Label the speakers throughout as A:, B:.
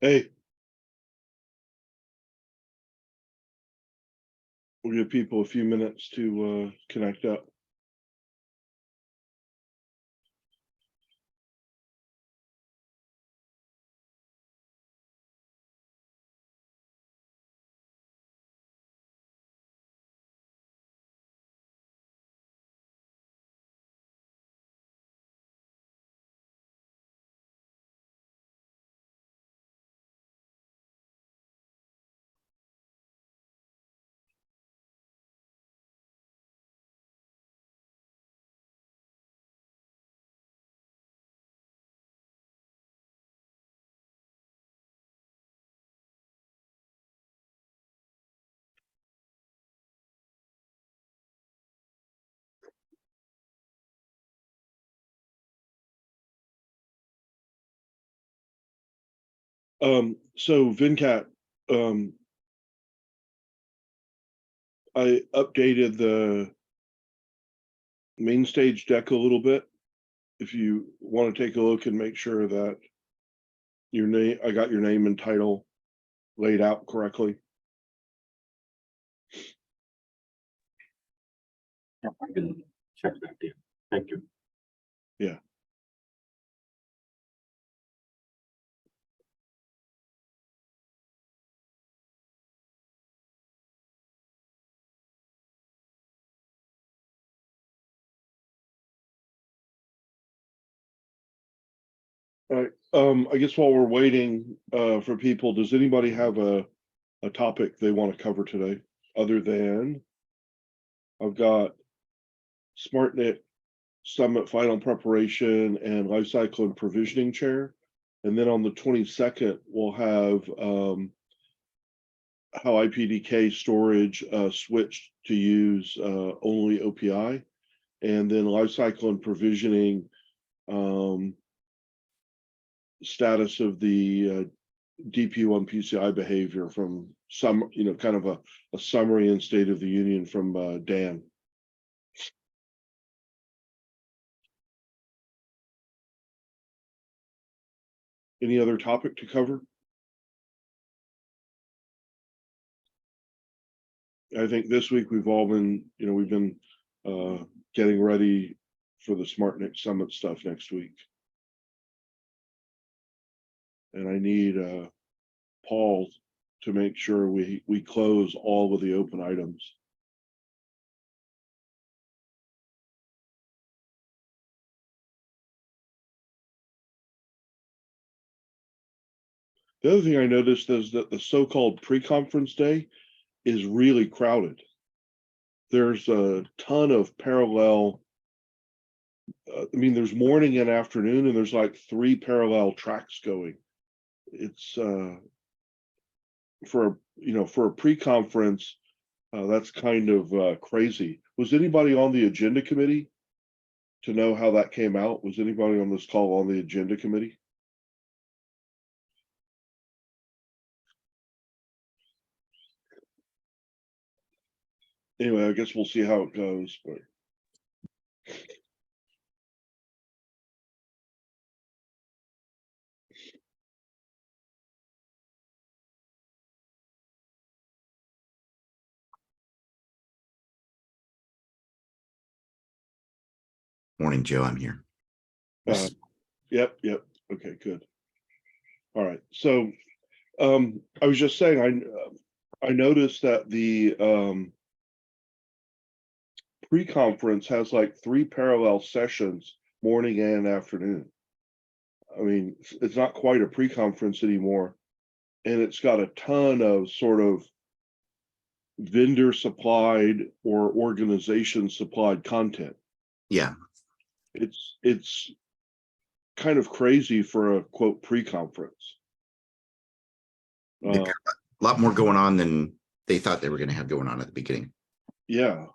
A: Hey, we'll give people a few minutes to connect up. So Venkat, I updated the main stage deck a little bit. If you want to take a look and make sure that your name, I got your name and title laid out correctly.
B: Yeah, I will check that. Yeah. Thank you.
A: Yeah. All right. I guess while we're waiting for people, does anybody have a topic they want to cover today other than I've got SmartNet Summit final preparation and lifecycle and provisioning chair. And then on the 22nd, we'll have how IPDK storage switched to use only OPI, and then lifecycle and provisioning status of the DP1 PCI behavior from some, kind of a summary and state of the union from Dan. Any other topic to cover? I think this week we've all been, we've been getting ready for the SmartNIC Summit stuff next week. And I need Paul to make sure we close all of the open items. The other thing I noticed is that the so-called pre-conference day is really crowded. There's a ton of parallel, there's morning and afternoon, and there's like 3 parallel tracks going. It's for a pre-conference, that's kind of crazy. Was anybody on the agenda committee to know how that came out? Was anybody on this call on the agenda committee? Anyway, I guess we'll see how it goes, but
C: Morning, Joe. I'm here.
A: yep. Okay, good. All right. So I was just saying, I noticed that the pre-conference has like 3 parallel sessions, morning and afternoon. I mean, it's not quite a pre-conference anymore, and it's got a ton of sort of vendor supplied or organization supplied content.
C: Yeah.
A: It's kind of crazy for a quote pre-conference.
C: They've got a lot more going on than they thought they were going to have going on at the beginning.
A: Yeah.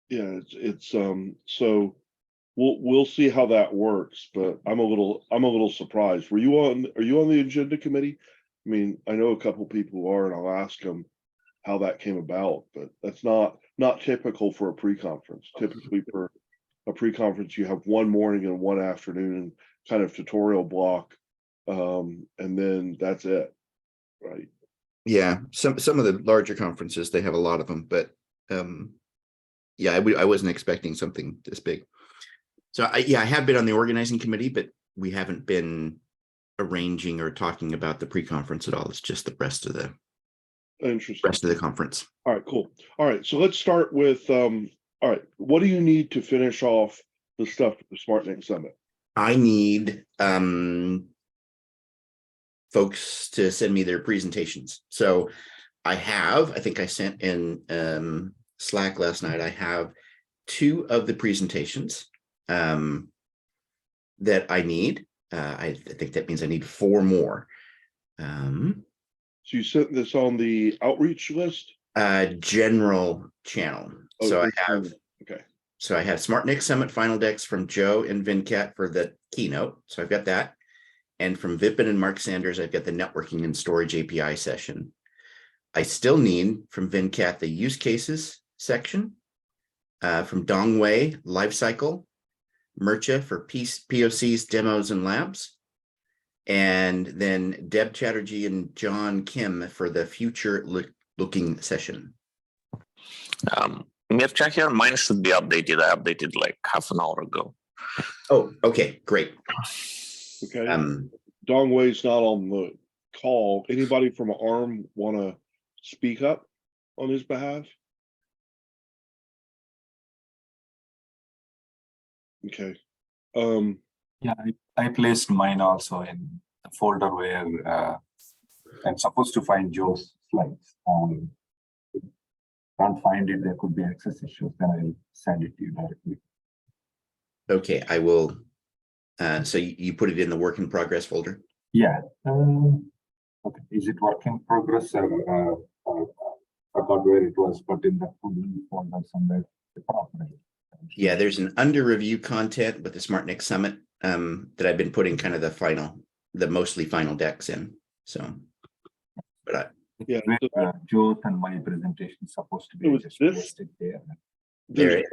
A: It's so we'll see how that works, but I'm a little surprised. Are you on the agenda committee? I mean, I know a couple people who are, and I'll ask them how that came about, but that's not typical for a pre-conference. Typically for a pre-conference, you have one morning and one afternoon kind of tutorial block And then that's it, right?
C: Yeah, some of the larger conferences, they have a lot of them, but yeah, I wasn't expecting something this big. So I have been on the organizing committee, but we haven't been arranging or talking about the pre-conference at all. It's just the rest of the
A: Interesting.
C: conference.
A: All right, cool. All right, so let's start with all right, what do you need to finish off the stuff at the SmartNet Summit?
C: I need folks to send me their presentations. So I think I sent in Slack last night. I have 2 of the presentations that I need. I think that means I need 4 more.
A: So you sent this on the outreach list?
C: General channel.
A: Oh,
C: So I
A: it's
C: have
A: on- okay.
C: So I have SmartNIC Summit final decks from Joe and Venkat for the keynote. So I've got that. And from Vipin and Mark Sanders, I've got the networking and storage API session. I still need from Venkat the use cases section, from Dongwei lifecycle, Murcha for POCs, demos, and labs, and then Deb Chatterjee and John Kim for the future looking session.
D: Mircha here, mine should be updated. I updated like half an hour ago.
C: Oh, okay, great.
A: Okay. Dongwei's not on the call. Anybody from ARM want to speak up on his behalf? Okay.
E: Yeah, I placed mine also in the folder where I'm supposed to find Joe's slides. Can't find it, there could be access issues, then I'll send it to you directly.
C: Okay, I will. So you put it in the work in progress folder?
E: Yeah. Okay, is it work in progress? I forgot where it was, but in the folder somewhere.
C: Yeah, there's an under review content with the SmartNIC Summit that I've been putting kind of the mostly final decks in. So, but
A: Yeah,
E: Joe's and my presentation is supposed to be just listed there.
A: There's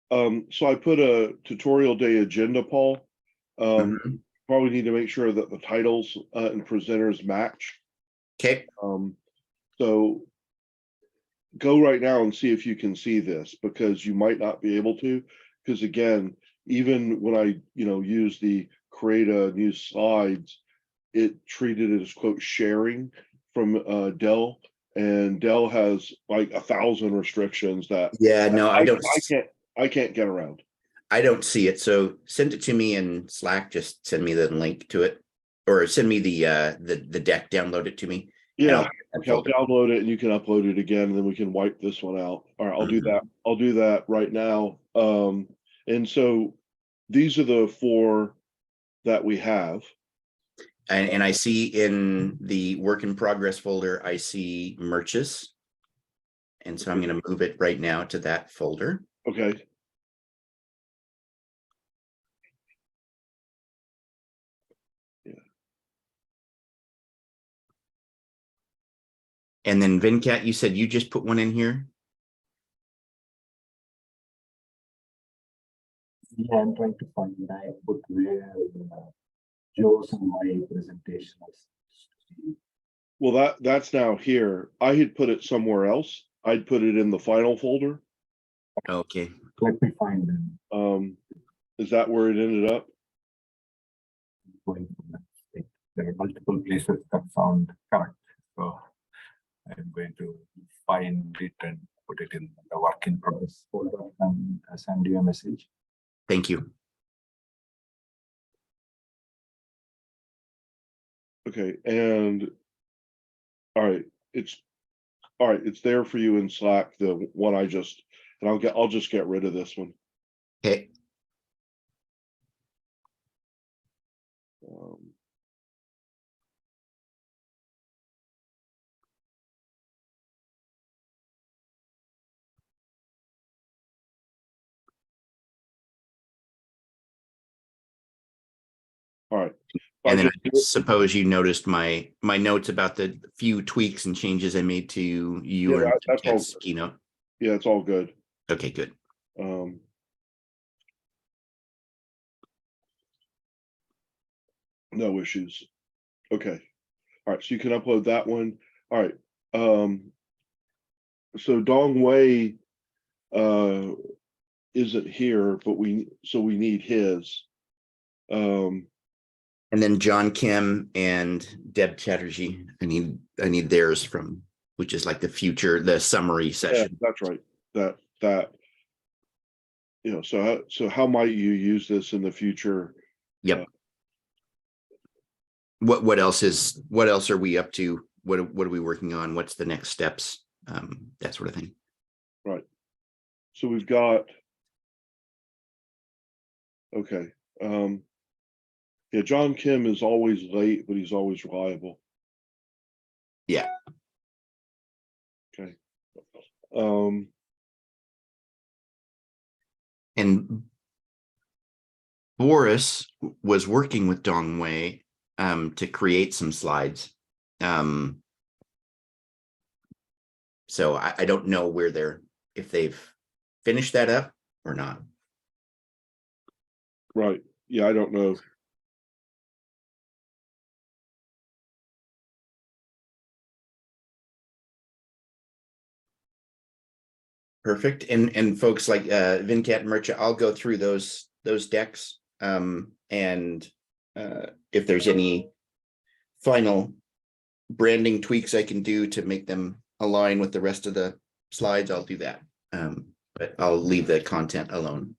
A: so I put a tutorial day agenda, Paul. Probably need to make sure that the titles and presenters match.
C: Okay.
A: So go right now and see if you can see this, because you might not be able to, because again, even when I use the create a new slides, it treated it as quote sharing from Dell, and Dell has like 1,000 restrictions that I can't get around.
C: I don't see it. So send it to me in Slack. Just send me the link to it, or send me the deck, download it to me.
A: Yeah, I'll download it and you can upload it again, and then we can wipe this one out. All right, I'll do that. I'll do that right now. And so these are the 4 that we have.
C: And I see in the work in progress folder, I see Murchas. And so I'm going to move it right now to that folder.
A: Okay. Yeah.
C: And then Venkat, you said you just put one in here?
E: Yeah, I'm trying to find I put where Joe's and my presentation is.
A: Well, that's now here. I had put it somewhere else. I'd put it in the final folder.
C: Okay.
E: Let me find them.
A: Is that where it ended up?
E: There are multiple places that sound correct. So I'm going to find it and put it in the work in progress folder and send you a message.
C: Thank you.
A: Okay, and all right, it's there for you in Slack, the one I just, and I'll just get rid of this one.
C: Okay.
A: All right.
C: And then I suppose you noticed my notes about the few tweaks and changes I made to you or Venkat's keynote.
A: Yeah, it's all good.
C: Okay, good.
A: No issues. Okay. All right, so you can upload that one. All right. So Dong Wei isn't here, but we need his.
C: And then John Kim and Deb Chatterjee, I need theirs from, which is like the summary
A: Yeah,
C: session.
A: that's right. That so how might you use this in the future?
C: Yep. What else are we up to? What are we working on? What's the next steps? That sort of thing.
A: Right. So we've got, okay. Yeah, John Kim is always late, but he's always reliable.
C: Yeah.
A: Okay.
C: And Boris was working with Dong Wei to create some slides. So I don't know if they've finished that up or not.
A: Right. Yeah, I don't know.
C: Perfect. And folks like Vincat and Mercha, I'll go through those decks. And if there's any final branding tweaks I can do to make them align with the rest of the slides, I'll do that. But I'll leave the content alone.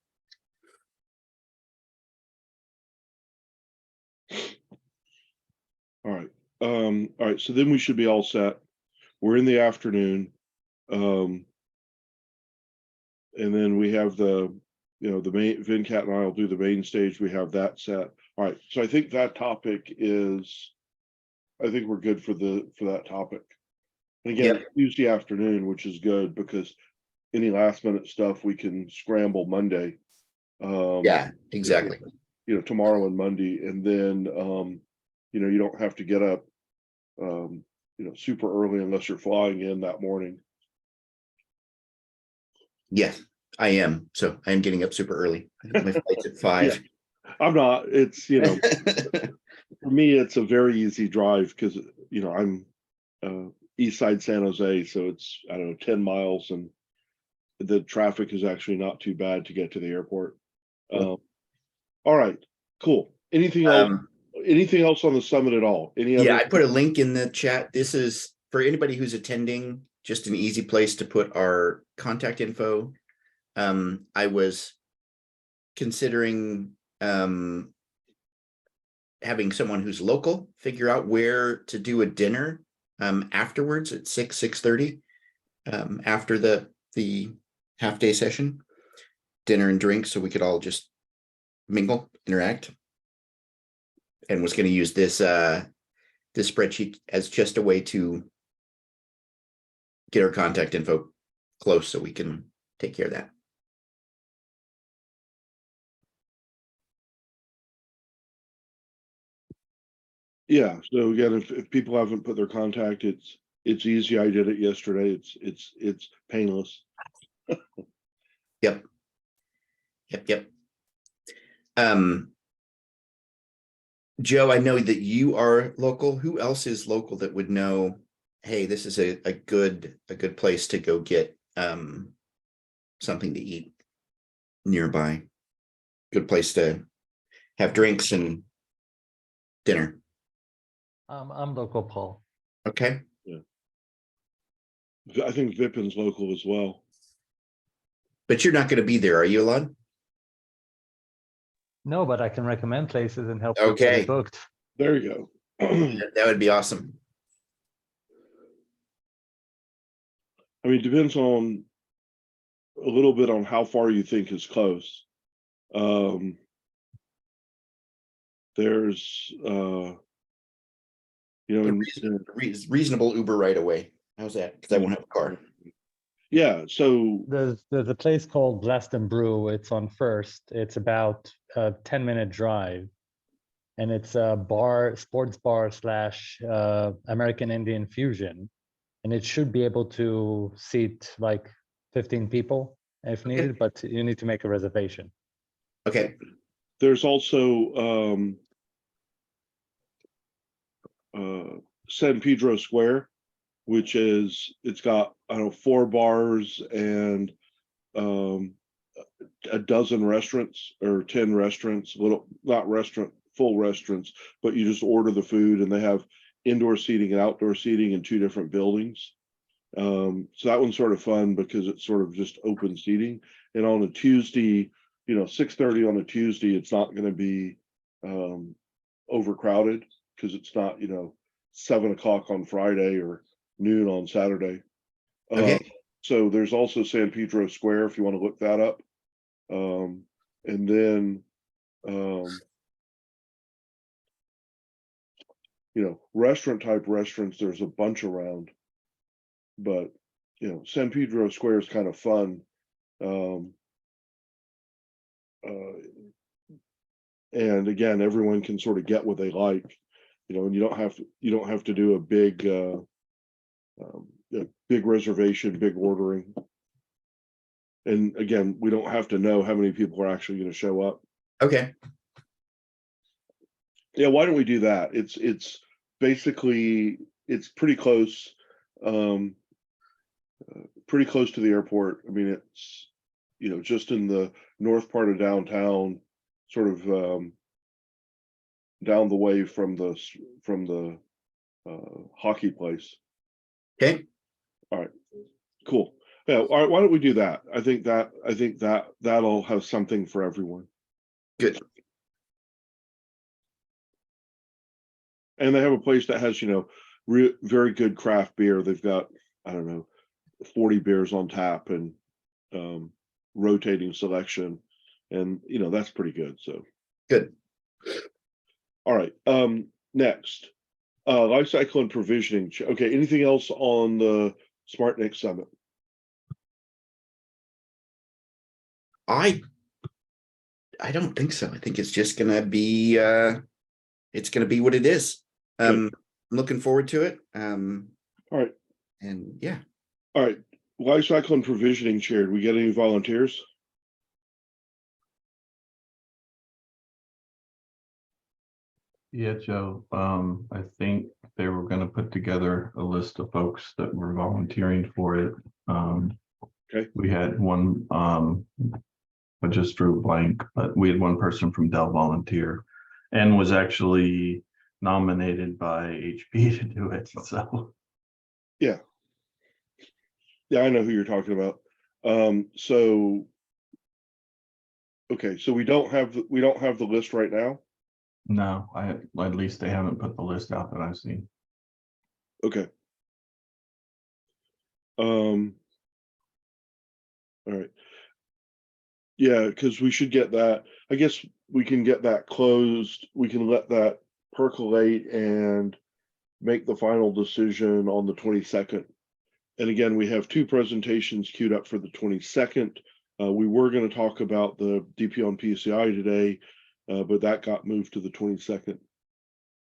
A: All right. All right. So then we should be all set. We're in the afternoon. And then we have the main, Vincat and I will do the main stage. We have that set. All right. So I think that topic is, I think we're good for that topic. And again,
C: Yep.
A: it's Tuesday afternoon, which is good because any last minute stuff we can scramble Monday.
C: Yeah, exactly.
A: Tomorrow and Monday, and then you don't have to get up super early unless you're flying in that morning.
C: Yes, I am. So I'm getting up super early. I think my flight's at 5.
A: I'm not. It's for me, it's a very easy drive because I'm east side San Jose, so it's 10 miles, and the traffic is actually not too bad to get to the airport. All right, cool. Anything else? Anything else on the summit at all?
C: Yeah, I put a link in the chat. This is for anybody who's attending, just an easy place to put our contact info. I was considering having someone who's local figure out where to do a dinner afterwards at 6:30 after the half-day session, dinner and drinks, so we could all just mingle, interact. And was going to use this spreadsheet as just a way to get our contact info close so we can take care of that.
A: Yeah. So again, if people haven't put their contact, it's easy. I did it yesterday. It's painless.
C: Yep. Joe, I know that you are local. Who else is local that would know, hey, this is a good place to go get something to eat nearby? Good place to have drinks and dinner.
F: I'm local, Paul.
C: Okay.
A: Yeah. I think Vipin's local as well.
C: But you're not going to be there, are you, Alon?
F: No, but I can recommend places and help you get
C: Okay.
F: it booked.
A: There you go.
C: That would be awesome.
A: I mean, depends on a little bit on how far you think is close. There's
C: Reasonable Uber right away. How's that? Because I won't have a car.
A: Yeah, so
F: There's a place called Blast and Brew. It's on First. It's about a 10-minute drive, and it's a sports bar / American Indian fusion, and it should be able to seat like 15 people if needed, but you need to make a reservation.
C: Okay.
A: there's also San Pedro Square, which is, it's got, I don't know, 4 bars and a dozen restaurants or 10 restaurants, little, not restaurant, full restaurants, but you just order the food and they have indoor seating and outdoor seating in 2 different buildings. So that one's sort of fun because it's sort of just open seating. And on a Tuesday, 6:30 on a Tuesday, it's not going to be overcrowded because it's not, 7 o'clock on Friday or noon on Saturday.
C: Okay.
A: So there's also San Pedro Square if you want to look that up. And then, restaurant type restaurants, there's a bunch around, but, San Pedro Square is kind of fun. And again, everyone can sort of get what they like, and you don't have to do a big, big reservation, big ordering. And again, we don't have to know how many people are actually going to show up.
C: Okay.
A: Yeah, why don't we do that? It's basically, it's pretty close, pretty close to the airport. I mean, it's, just in the north part of downtown, sort of down the way from the hockey place.
C: Okay.
A: All right, cool. Yeah, all right, why don't we do that? I think that'll have something for everyone.
C: Good.
A: And they have a place that has, very good craft beer. They've got, I don't know, 40 beers on tap and rotating selection. And, that's pretty good. So
C: Good.
A: all right. Next, life cycle and provisioning. Okay, anything else on the SmartNIC Summit?
C: I don't think so. I think it's just gonna be it's gonna be what it is. I'm looking forward to it.
A: All right.
C: And yeah.
A: All right. Life cycle and provisioning chair. Do we get any volunteers?
G: Yeah, Joe, I think they were gonna put together a list of folks that were volunteering for it.
A: Okay.
G: We had one, I just drew a blank, but we had one person from Dell volunteer and was actually nominated by HP to do it, so.
A: Yeah, I know who you're talking about. So okay, so we don't have the list right now.
G: No, at least they haven't put the list out that I've seen.
A: Okay. All right. Yeah, because we should get that. I guess we can get that closed. We can let that percolate and make the final decision on the 22nd. And again, we have 2 presentations queued up for the 22nd. We were going to talk about the DP on PCI today, but that got moved to the 22nd.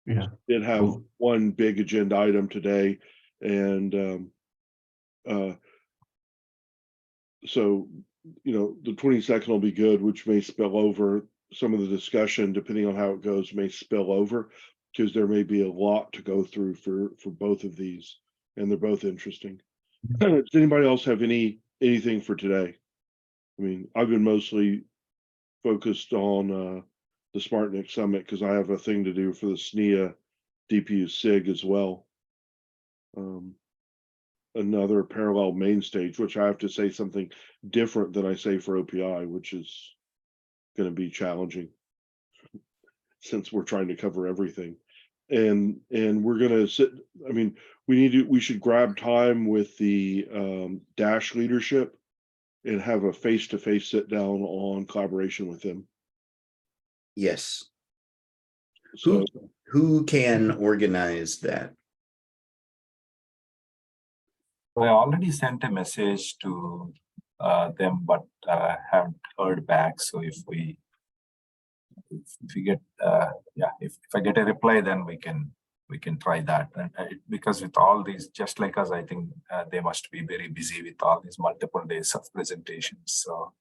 G: Yeah.
A: Did have
G: Cool.
A: one big agenda item today, and so the 22nd will be good, which may spill over. Some of the discussion, depending on how it goes, may spill over because there may be a lot to go through for both of these, and they're both interesting. Does anybody else have anything for today? I mean, I've been mostly focused on the SmartNIC Summit because I have a thing to do for the SNIA DPU SIG as well. Another parallel main stage, which I have to say something different than I say for OPI, which is going to be challenging since we're trying to cover everything. And we're going to sit, I mean, we should grab time with the Dash leadership and have a face-to-face sit down on collaboration with them.
C: Yes.
A: So
C: Who can organize that?
E: I already sent a message to them, but haven't heard back. So if we get if I get a reply, then we can try that. And because with all these, just like us, I think they must be very busy with all these multiple days of presentations. So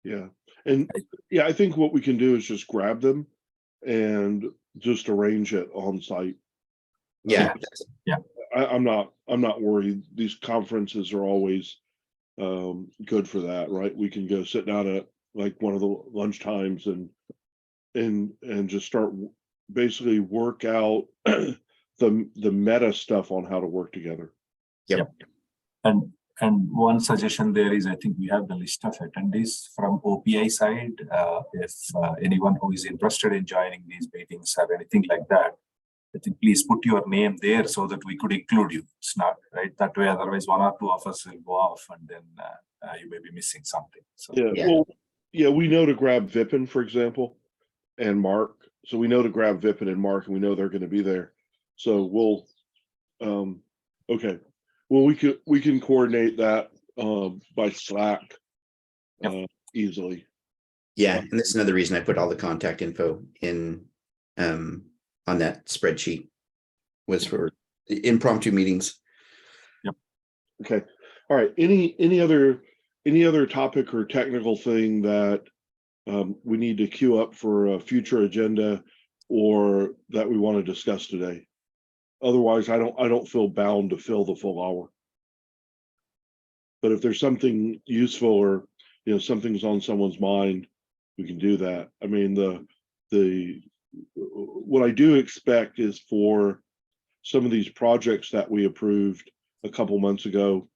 A: yeah, and yeah, I think what we can do is just grab them and just arrange it on site.
C: Yeah,
A: I'm not worried. These conferences are always good for that, right? We can go sit down at like one of the lunch times and just start basically work out the meta stuff on how to work together.
C: Yep.
E: And one suggestion there is, I think we have the list of attendees from OPI side. If anyone who is interested in joining these meetings or anything like that, I think please put your name there so that we could include you. It's not right that way. Otherwise, one or two of us will go off, and then you may be missing something. So
C: Yeah.
A: Well, we know to grab Vipin, for example, and Mark. So we know to grab Vipin and Mark, and we know they're going to be there. So we'll, okay. Well, we can coordinate that by Slack easily.
C: Yeah, and that's another reason I put all the contact info in on that spreadsheet, was for impromptu meetings.
A: Okay. All right. Any other topic or technical thing that we need to queue up for a future agenda or that we want to discuss today? Otherwise, I don't feel bound to fill the full hour. But if there's something useful or something's on someone's mind, we can do that. I mean, what I do expect is for some of these projects that we approved a couple months ago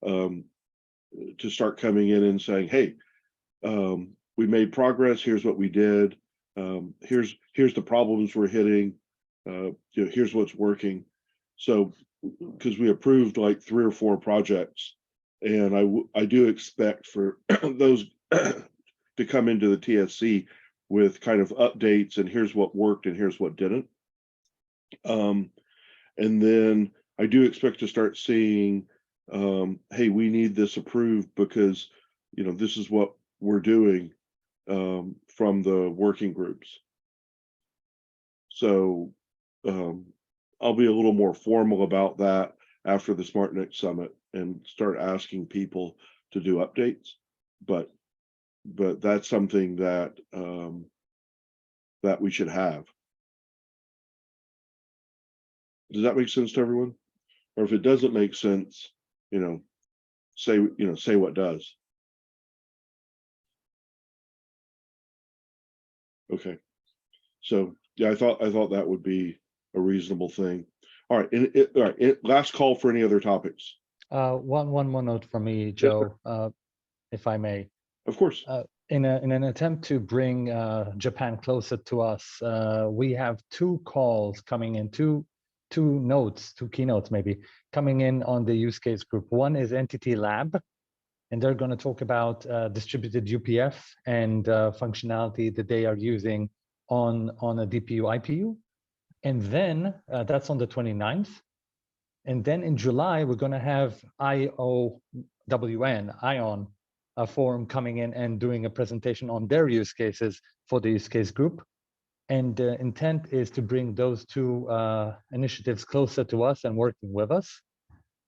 A: to start coming in and saying, hey, we made progress. Here's what we did. Here's the problems we're hitting. Here's what's working. So, because we approved like 3 or 4 projects, and I do expect for those to come into the TSC with kind of updates and here's what worked and here's what didn't. And then I do expect to start seeing, hey, we need this approved because this is what we're doing from the working groups. So I'll be a little more formal about that after the SmartNext Summit and start asking people to do updates. But that's something that that we should have. Does that make sense to everyone? Or if it doesn't make sense, say what does. Okay. So yeah, I thought that would be a reasonable thing. All right. Last call for any other topics.
F: One more note from me, Joe, if I may.
A: Of course.
F: In an attempt to bring Japan closer to us, we have 2 calls coming in, two keynotes maybe coming in on the use case group. One is Entity Lab, and they're going to talk about distributed UPF and functionality that they are using on a DPU IPU. And then that's on the 29th. And then in July, we're going to have ION, a forum coming in and doing a presentation on their use cases for the use case group. And the intent is to bring those 2 initiatives closer to us and working with us,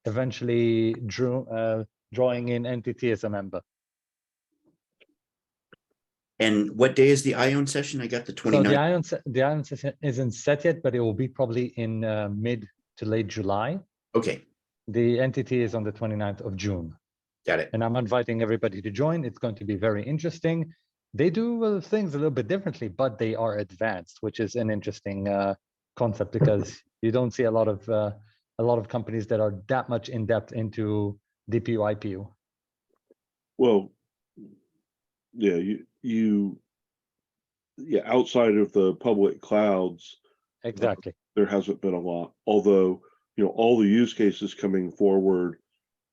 F: eventually drawing in NTT as a member.
C: And what day is the ION session? I got the 29th.
F: So the ION session isn't set yet, but it will be probably in mid to late July.
C: Okay.
F: The NTT is on the 29th of June.
C: Got it.
F: And I'm inviting everybody to join. It's going to be very interesting. They do things a little bit differently, but they are advanced, which is an interesting concept because you don't see a lot of companies that are that much in depth into DPU IPU.
A: Well, yeah, outside of the public clouds,
F: Exactly.
A: There hasn't been a lot. Although all the use cases coming forward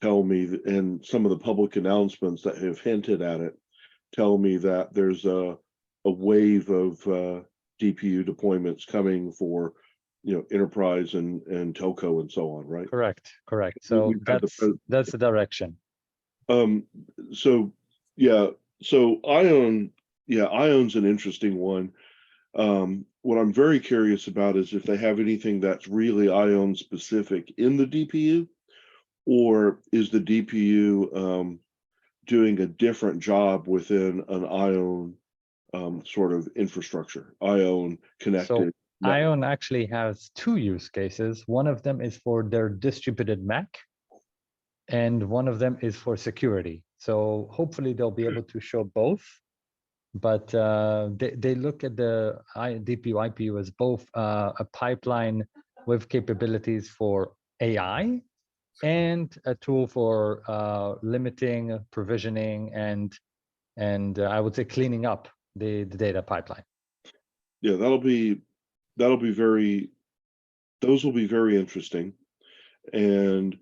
A: tell me that, and some of the public announcements that have hinted at it tell me that there's a wave of DPU deployments coming for enterprise and telco and so on, right?
F: Correct. So that's the direction.
A: So ION's an interesting one. What I'm very curious about is if they have anything that's really ION specific in the DPU, or is the DPU doing a different job within an ION sort of infrastructure, ION connected. Yeah.
F: Ion actually has two use cases. One of them is for their distributed Mac, and one of them is for security. So hopefully they'll be able to show both. But they look at the DPU IPU as both a pipeline with capabilities for AI and a tool for limiting, provisioning, and I would say cleaning up the data pipeline.
A: Yeah, those will be very interesting. And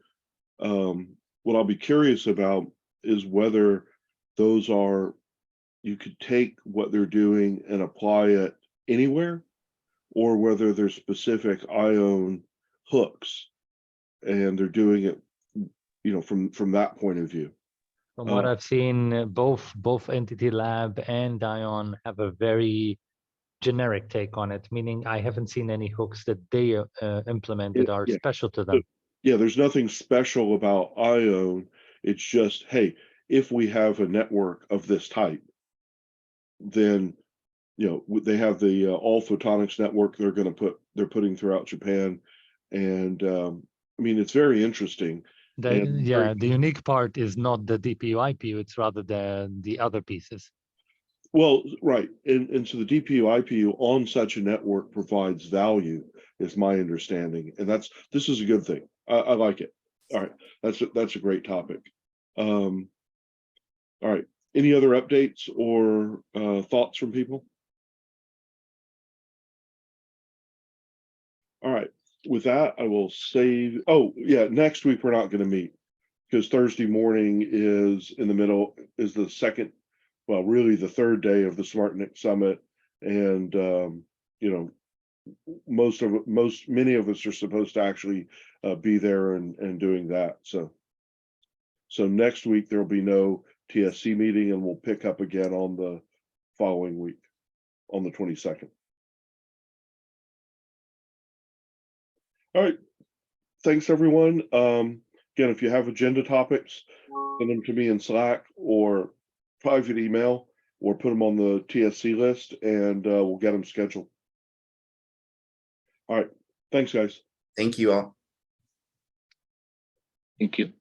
A: what I'll be curious about is whether you could take what they're doing and apply it anywhere, or whether there's specific Ion hooks and they're doing it, from that point of view.
F: From what I've seen, both Entity Lab and Ion have a very generic take on it, meaning I haven't seen any hooks that they implemented are
A: Yeah.
F: special to them.
A: Yeah, there's nothing special about Ion. It's just, hey, if we have a network of this type, then they have the all photonics network they're putting throughout Japan. And I mean, it's very interesting.
F: The unique part is not the DPU IPU, it's rather the other pieces.
A: Well, right. And so the DPU IPU on such a network provides value, is my understanding. And this is a good thing. I like it. All right. That's a great topic. All right. Any other updates or thoughts from people? All right. With that, I will save. Oh, yeah. Next week, we're not going to meet because Thursday morning is the second, well, really the third day of the SmartNIC Summit. And, many of us are supposed to actually be there and doing that. So next week, there'll be no TSC meeting, and we'll pick up again on the following week on the 22nd. All right. Thanks, everyone. Again, if you have agenda topics, send them to me in Slack or private email, or put them on the TSC list, and we'll get them scheduled. All right. Thanks, guys.
C: Thank you all.
D: Thank you.